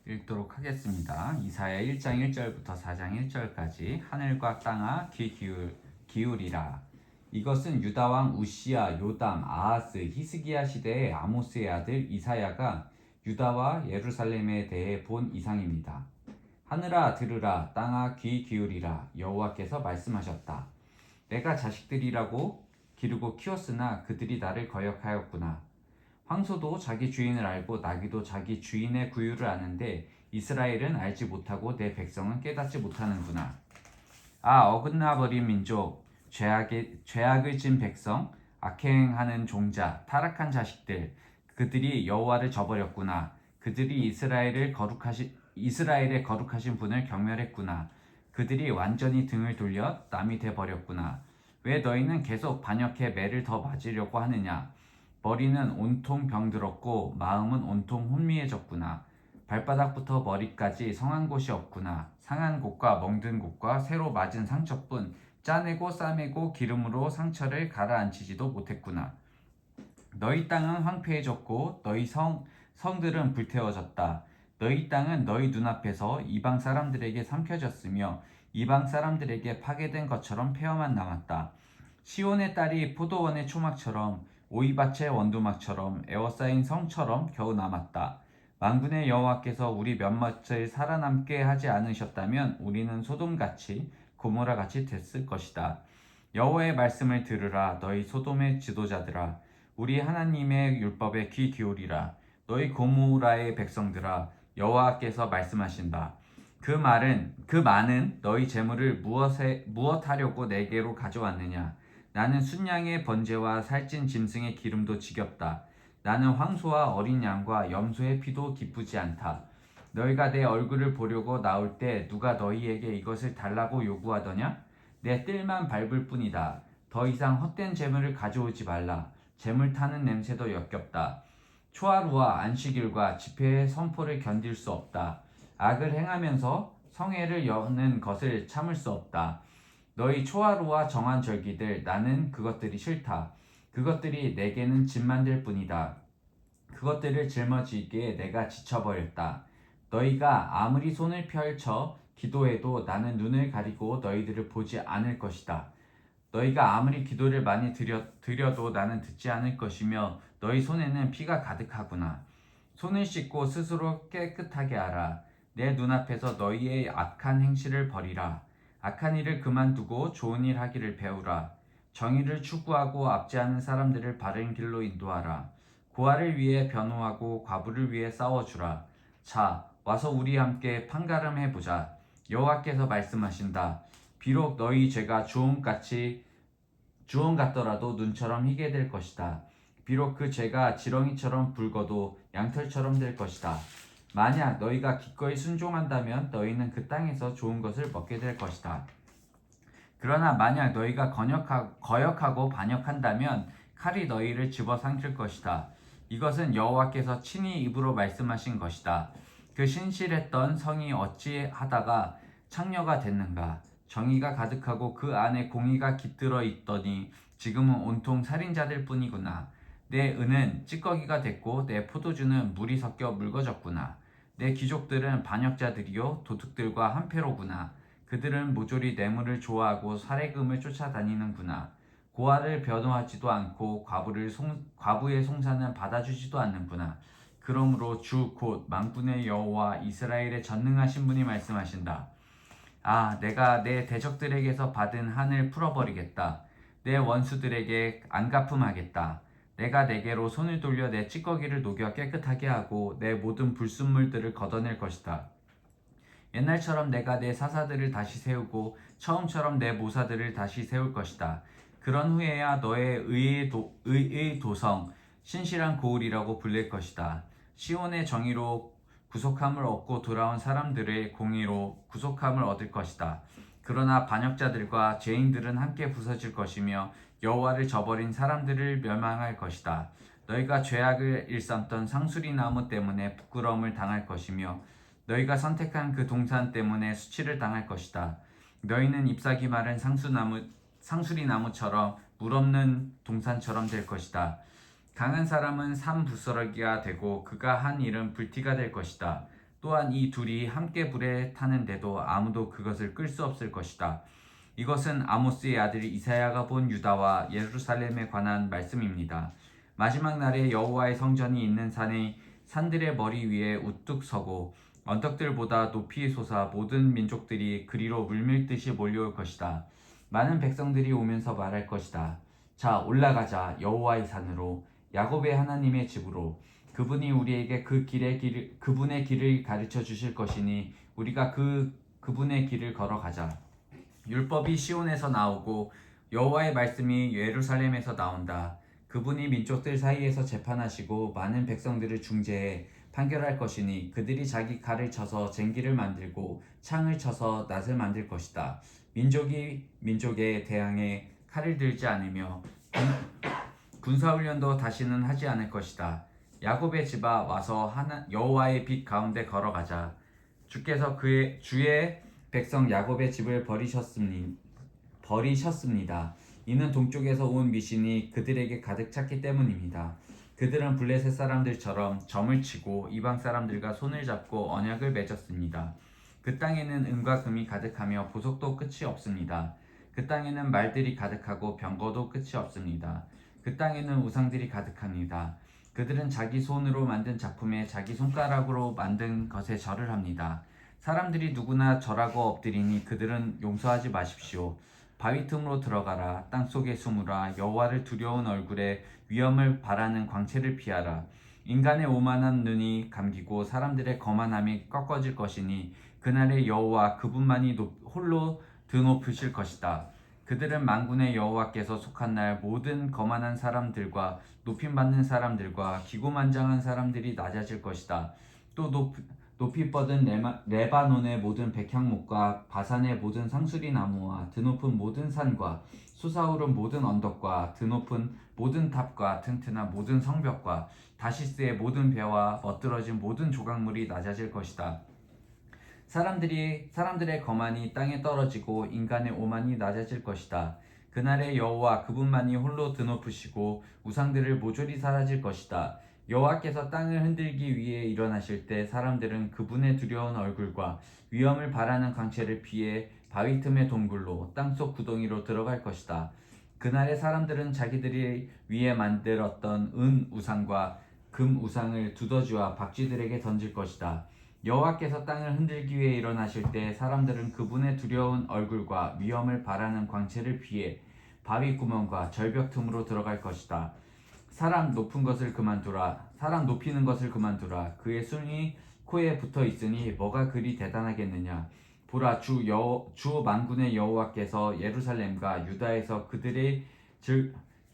읽도록 하겠습니다. 이사야 1장 1절부터 4장 1절까지. 하늘과 땅아 기울이라. 이것은 유다 왕 우시야, 요담, 아하스, 히스기야 시대의 아모스의 아들 이사야가 유다와 예루살렘에 대해 본 이상입니다. 하늘아 들으라, 땅아 귀 기울이라. 여호와께서 말씀하셨다. 내가 자식들이라고 기르고 키웠으나 그들이 나를 거역하였구나. 황소도 자기 주인을 알고 나귀도 자기 주인의 구유를 아는데 이스라엘은 알지 못하고 내 백성은 깨닫지 못하는구나. 아, 어긋나버린 민족, 죄악을 진 백성, 악행하는 종자, 타락한 자식들, 그들이 여호와를 저버렸구나. 그들이 이스라엘의 거룩하신 분을 경멸했구나. 그들이 완전히 등을 돌려 남이 돼버렸구나. 왜 너희는 계속 반역해 매를 더 맞으려고 하느냐? 머리는 온통 병들었고 마음은 온통 혼미해졌구나. 발바닥부터 머리까지 성한 곳이 없구나. 상한 곳과 멍든 곳과 새로 맞은 상처뿐 짜내고 싸매고 기름으로 상처를 가라앉히지도 못했구나. 너희 땅은 황폐해졌고 너희 성들은 불태워졌다. 너희 땅은 너희 눈앞에서 이방 사람들에게 삼켜졌으며 이방 사람들에게 파괴된 것처럼 폐허만 남았다. 시온의 딸이 포도원의 초막처럼 오이밭의 원두막처럼 에워싸인 성처럼 겨우 남았다. 만군의 여호와께서 우리 몇몇을 살아남게 하지 않으셨다면 우리는 소돔같이 고모라같이 됐을 것이다. 여호와의 말씀을 들으라, 너희 소돔의 지도자들아. 우리 하나님의 율법에 귀 기울이라. 너희 고모라의 백성들아, 여호와께서 말씀하신다. 그 많은 너희 재물을 무엇하려고 내게로 가져왔느냐? 나는 순양의 번제와 살찐 짐승의 기름도 지겹다. 나는 황소와 어린 양과 염소의 피도 기쁘지 않다. 너희가 내 얼굴을 보려고 나올 때 누가 너희에게 이것을 달라고 요구하더냐? 내 뜰만 밟을 뿐이다. 더 이상 헛된 재물을 가져오지 말라. 재물 타는 냄새도 역겹다. 초하루와 안식일과 집회의 선포를 견딜 수 없다. 악을 행하면서 성회를 여는 것을 참을 수 없다. 너희 초하루와 정한 절기들, 나는 그것들이 싫다. 그것들이 내게는 짐만 될 뿐이다. 그것들을 짊어지기에 내가 지쳐버렸다. 너희가 아무리 손을 펼쳐 기도해도 나는 눈을 가리고 너희들을 보지 않을 것이다. 너희가 아무리 기도를 많이 드려도 나는 듣지 않을 것이며 너희 손에는 피가 가득하구나. 손을 씻고 스스로 깨끗하게 하라. 내 눈앞에서 너희의 악한 행실을 버리라. 악한 일을 그만두고 좋은 일 하기를 배우라. 정의를 추구하고 압제하는 사람들을 바른 길로 인도하라. 고아를 위해 변호하고 과부를 위해 싸워주라. 자, 와서 우리 함께 판가름해 보자. 여호와께서 말씀하신다. 비록 너희 죄가 주홍 같더라도 눈처럼 희게 될 것이다. 비록 그 죄가 지렁이처럼 붉어도 양털처럼 될 것이다. 만약 너희가 기꺼이 순종한다면 너희는 그 땅에서 좋은 것을 먹게 될 것이다. 그러나 만약 너희가 거역하고 반역한다면 칼이 너희를 집어삼킬 것이다. 이것은 여호와께서 친히 입으로 말씀하신 것이다. 그 신실했던 성이 어찌하다가 창녀가 됐는가? 정의가 가득하고 그 안에 공의가 깃들어 있더니 지금은 온통 살인자들 뿐이구나. 내 은은 찌꺼기가 됐고 내 포도주는 물이 섞여 묽어졌구나. 내 귀족들은 반역자들이요 도둑들과 한패로구나. 그들은 모조리 뇌물을 좋아하고 살해금을 쫓아다니는구나. 고아를 변호하지도 않고 과부의 송사는 받아주지도 않는구나. 그러므로 주 곧 만군의 여호와 이스라엘의 전능하신 분이 말씀하신다. 아, 내가 내 대적들에게서 받은 한을 풀어버리겠다. 내 원수들에게 안갚음하겠다. 내가 내게로 손을 돌려 내 찌꺼기를 녹여 깨끗하게 하고 내 모든 불순물들을 걷어낼 것이다. 옛날처럼 내가 내 사사들을 다시 세우고 처음처럼 내 모사들을 다시 세울 것이다. 그런 후에야 너의 의의 도성, 신실한 고울이라고 불릴 것이다. 시온의 정의로 구속함을 얻고 돌아온 사람들의 공의로 구속함을 얻을 것이다. 그러나 반역자들과 죄인들은 함께 부서질 것이며 여호와를 저버린 사람들을 멸망할 것이다. 너희가 죄악을 일삼던 상수리 나무 때문에 부끄러움을 당할 것이며 너희가 선택한 그 동산 때문에 수치를 당할 것이다. 너희는 잎사귀 마른 상수리 나무처럼 물 없는 동산처럼 될 것이다. 강한 사람은 산 부스러기가 되고 그가 한 일은 불티가 될 것이다. 또한 이 둘이 함께 불에 타는데도 아무도 그것을 끌 수 없을 것이다. 이것은 아모스의 아들 이사야가 본 유다와 예루살렘에 관한 말씀입니다. 마지막 날에 여호와의 성전이 있는 산들의 머리 위에 우뚝 서고 언덕들보다 높이 솟아 모든 민족들이 그리로 물밀듯이 몰려올 것이다. 많은 백성들이 오면서 말할 것이다. 자, 올라가자. 여호와의 산으로, 야곱의 하나님의 집으로. 그분이 우리에게 그분의 길을 가르쳐 주실 것이니 우리가 그분의 길을 걸어가자. 율법이 시온에서 나오고 여호와의 말씀이 예루살렘에서 나온다. 그분이 민족들 사이에서 재판하시고 많은 백성들을 중재해 판결할 것이니 그들이 자기 칼을 쳐서 쟁기를 만들고 창을 쳐서 낫을 만들 것이다. 민족이 민족에 대항해 칼을 들지 않으며 군사훈련도 다시는 하지 않을 것이다. 야곱의 집아 와서 여호와의 빛 가운데 걸어가자. 주께서 주의 백성 야곱의 집을 버리셨습니다. 이는 동쪽에서 온 미신이 그들에게 가득 찼기 때문입니다. 그들은 블레셋 사람들처럼 점을 치고 이방 사람들과 손을 잡고 언약을 맺었습니다. 그 땅에는 은과 금이 가득하며 보석도 끝이 없습니다. 그 땅에는 말들이 가득하고 병거도 끝이 없습니다. 그 땅에는 우상들이 가득합니다. 그들은 자기 손으로 만든 작품에 자기 손가락으로 만든 것에 절을 합니다. 사람들이 누구나 절하고 엎드리니 그들은 용서하지 마십시오. 바위 틈으로 들어가라. 땅속에 숨으라. 여호와를 두려운 얼굴에 위험을 바라는 광채를 피하라. 인간의 오만한 눈이 감기고 사람들의 거만함이 꺾어질 것이니 그날에 여호와 그분만이 홀로 드높으실 것이다. 그들은 만군의 여호와께서 속한 날 모든 거만한 사람들과 높임받는 사람들과 기고만장한 사람들이 낮아질 것이다. 또 높이 뻗은 레바논의 모든 백향목과 바산의 모든 상수리 나무와 드높은 모든 산과 솟아오른 모든 언덕과 드높은 모든 탑과 튼튼한 모든 성벽과 다시스의 모든 배와 멋들어진 모든 조각물이 낮아질 것이다. 사람들의 거만이 땅에 떨어지고 인간의 오만이 낮아질 것이다. 그날에 여호와 그분만이 홀로 드높으시고 우상들을 모조리 사라질 것이다. 여호와께서 땅을 흔들기 위해 일어나실 때 사람들은 그분의 두려운 얼굴과 위험을 바라는 광채를 피해 바위 틈의 동굴로 땅속 구덩이로 들어갈 것이다. 그날에 사람들은 자기들이 위해 만들었던 은 우상과 금 우상을 두더지와 박쥐들에게 던질 것이다. 여호와께서 땅을 흔들기 위해 일어나실 때 사람들은 그분의 두려운 얼굴과 위험을 바라는 광채를 피해 바위 구멍과 절벽 틈으로 들어갈 것이다. 사람 높이는 것을 그만두라. 그의 손이 코에 붙어 있으니 뭐가 그리 대단하겠느냐. 보라, 주 만군의 여호와께서 예루살렘과 유다에서 그들이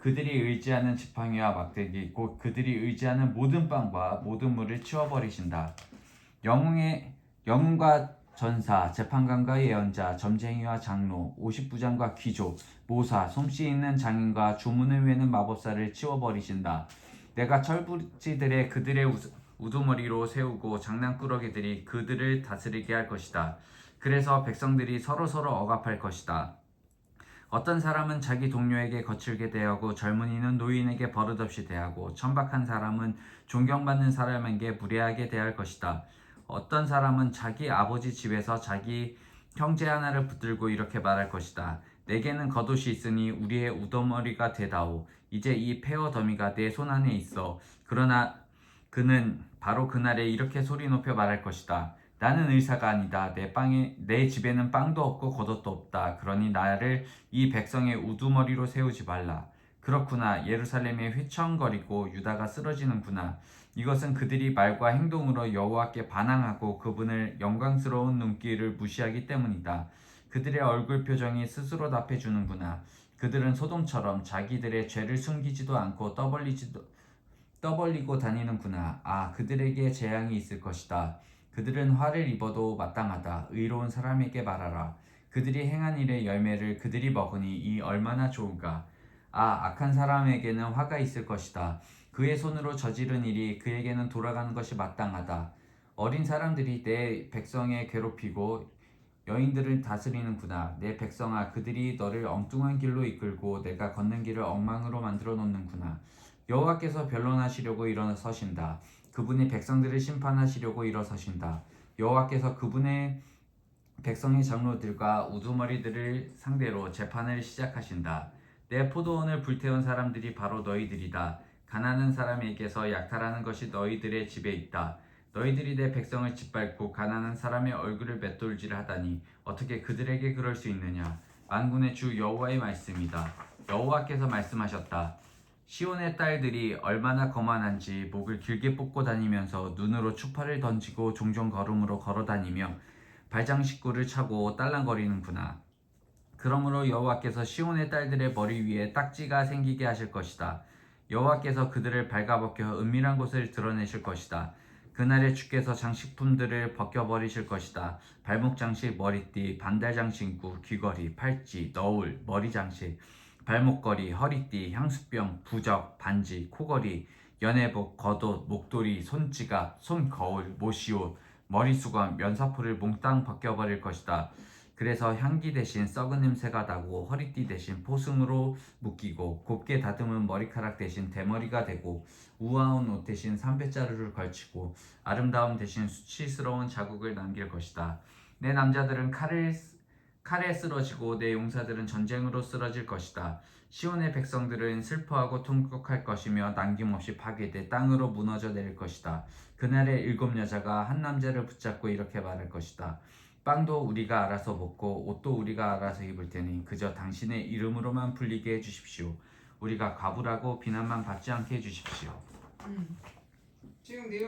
의지하는 지팡이와 막대기 곧 그들이 의지하는 모든 빵과 모든 물을 치워버리신다. 영웅과 전사, 재판관과 예언자, 점쟁이와 장로, 50부장과 귀족, 모사, 솜씨 있는 장인과 주문을 외는 마법사를 치워버리신다. 내가 철부지들의 그들의 우두머리로 세우고 장난꾸러기들이 그들을 다스리게 할 것이다. 그래서 백성들이 서로서로 억압할 것이다. 어떤 사람은 자기 동료에게 거칠게 대하고 젊은이는 노인에게 버릇없이 대하고 천박한 사람은 존경받는 사람에게 무례하게 대할 것이다. 어떤 사람은 자기 아버지 집에서 자기 형제 하나를 붙들고 이렇게 말할 것이다. 내게는 겉옷이 있으니 우리의 우두머리가 되다오. 이제 이 폐허 더미가 내 손 안에 있어. 그러나 그는 바로 그날에 이렇게 소리 높여 말할 것이다. 나는 의사가 아니다. 내 집에는 빵도 없고 겉옷도 없다. 그러니 나를 이 백성의 우두머리로 세우지 말라. 그렇구나. 예루살렘이 휘청거리고 유다가 쓰러지는구나. 이것은 그들이 말과 행동으로 여호와께 반항하고 그분을 영광스러운 눈길을 무시하기 때문이다. 그들의 얼굴 표정이 스스로 답해주는구나. 그들은 소돔처럼 자기들의 죄를 숨기지도 않고 떠벌리고 다니는구나. 아, 그들에게 재앙이 있을 것이다. 그들은 화를 입어도 마땅하다. 의로운 사람에게 말하라. 그들이 행한 일의 열매를 그들이 먹으니 이 얼마나 좋은가. 아, 악한 사람에게는 화가 있을 것이다. 그의 손으로 저지른 일이 그에게는 돌아가는 것이 마땅하다. 어린 사람들이 내 백성에 괴롭히고 여인들을 다스리는구나. 내 백성아, 그들이 너를 엉뚱한 길로 이끌고 내가 걷는 길을 엉망으로 만들어 놓는구나. 여호와께서 변론하시려고 일어서신다. 그분이 백성들을 심판하시려고 일어서신다. 여호와께서 그분의 백성의 장로들과 우두머리들을 상대로 재판을 시작하신다. 내 포도원을 불태운 사람들이 바로 너희들이다. 가난한 사람에게서 약탈하는 것이 너희들의 집에 있다. 너희들이 내 백성을 짓밟고 가난한 사람의 얼굴을 맷돌질하다니 어떻게 그들에게 그럴 수 있느냐. 만군의 주 여호와의 말씀이다. 여호와께서 말씀하셨다. 시온의 딸들이 얼마나 거만한지 목을 길게 뽑고 다니면서 눈으로 추파를 던지고 종종 걸음으로 걸어다니며 발장식구를 차고 딸랑거리는구나. 그러므로 여호와께서 시온의 딸들의 머리 위에 딱지가 생기게 하실 것이다. 여호와께서 그들을 발가벗겨 은밀한 곳을 드러내실 것이다. 그날에 주께서 장식품들을 벗겨버리실 것이다. 발목 장식, 머리띠, 반달 장신구, 귀걸이, 팔찌, 너울, 머리 장식, 발목걸이, 허리띠, 향수병, 부적, 반지, 코걸이, 연회복, 겉옷, 목도리, 손지갑, 손거울, 모시옷, 머리수건, 면사포를 몽땅 벗겨버릴 것이다. 그래서 향기 대신 썩은 냄새가 나고 허리띠 대신 포승으로 묶이고 곱게 다듬은 머리카락 대신 대머리가 되고 우아한 옷 대신 삼배자루를 걸치고 아름다움 대신 수치스러운 자국을 남길 것이다. 내 남자들은 칼에 쓰러지고 내 용사들은 전쟁으로 쓰러질 것이다. 시온의 백성들은 슬퍼하고 통곡할 것이며 남김없이 파괴돼 땅으로 무너져 내릴 것이다. 그날에 7 여자가 한 남자를 붙잡고 이렇게 말할 것이다. 빵도 우리가 알아서 먹고 옷도 우리가 알아서 입을 테니 그저 당신의 이름으로만 불리게 해주십시오. 우리가 과부라고 비난만 받지 않게 해주십시오. 지금 내용